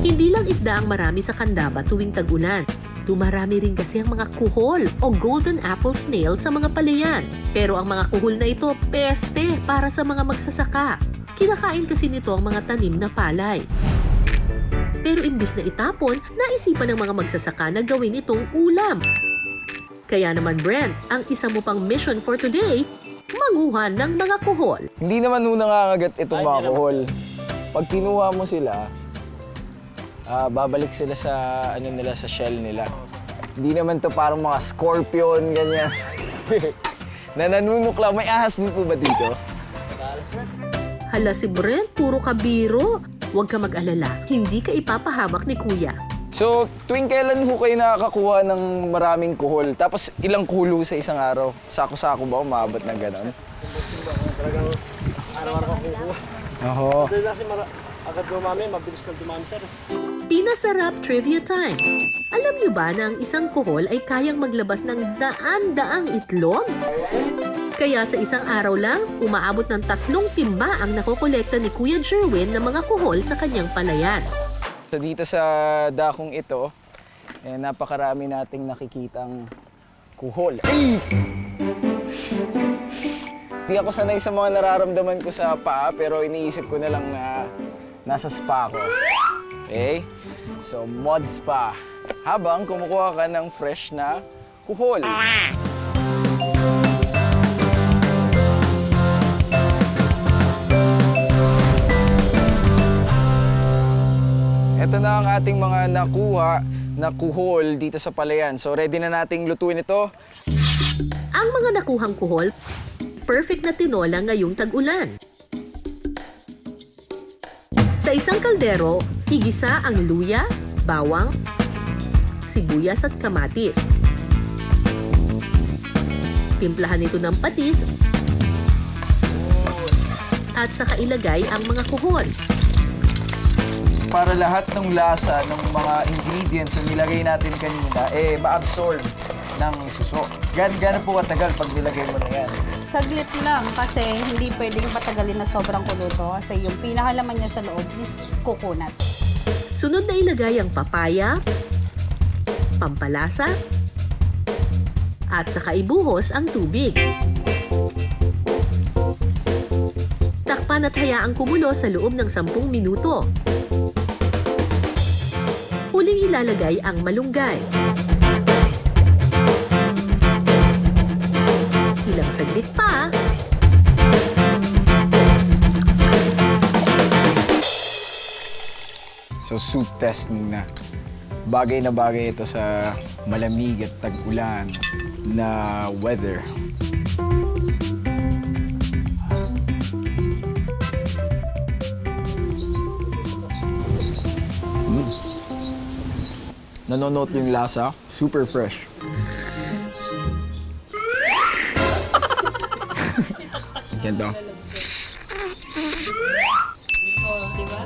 Hindi lang isda ang marami sa Candaba tuwing tag-ulan. Dumarami rin kasi ang mga kuhol o golden apple snail sa mga palayan. Pero ang mga kuhol na ito, peste para sa mga magsasaka. Kinakain kasi nito ang mga tanim na palay. Pero imbis na itapon, naisipan ng mga magsasaka na gawin itong ulam. Kaya naman Brent, ang isa mo pang mission for today, manguha ng mga kuhol. Hindi naman nangangagat itong mga kuhol. Pag kinuha mo sila, babalik sila sa sa shell nila. Hindi naman to parang mga scorpion, ganyan. Na nanunok lang. May ahas din po ba dito? Hala si Brent, puro kabiro. Huwag ka mag-alala, hindi ka ipapahamak ni Kuya. So, tuwing kailan ho kayo nakakakuha ng maraming kuhol? Tapos ilang kuhol sa isang araw? Sako-sako ba? Umabot na gano'n? Talagang araw-araw ka kukuha. Oo. Dahil kasi agad dumami, mabilis na dumami sir. Pinasarap trivia time. Alam niyo ba na ang isang kuhol ay kayang maglabas ng daan-daang itlog? Kaya sa isang araw lang, umaabot ng 3 timba ang nakokolekta ni Kuya Jerwin ng mga kuhol sa kanyang palayan. So dito sa dakong ito, napakarami nating nakikitang kuhol. Ay! Hindi ako sanay sa mga nararamdaman ko sa paa, pero iniisip ko na lang na nasa spa ko. Okay? So, mod spa. Habang kumukuha ka ng fresh na kuhol. Ito na ang ating mga nakuha na kuhol dito sa palayan. So, ready na nating lutuin ito. Ang mga nakuhang kuhol, perfect na tinola ngayong tag-ulan. Sa isang kaldero, igisa ang luya, bawang, sibuyas at kamatis. Timplahan ito ng patis at saka ilagay ang mga kuhol. Para lahat ng lasa ng mga ingredients na nilagay natin kanina, ma-absorb ng suso. Gano'n po katagal pag nilagay mo na yan? Saglit lang kasi hindi pwedeng patagalin na sobrang kuluto kasi yung pinakalaman niya sa loob is coconut. Sunod na ilagay ang papaya, pampalasa, at saka ibuhos ang tubig. Takpan at hayaang kumulo sa loob ng 10 minuto. Huling ilalagay ang malunggay. Ilang saglit pa. So, soup testing na. Bagay na bagay ito sa malamig at tag-ulan na weather. Nanonote yung lasa, super fresh. Ganito. Oh, di ba?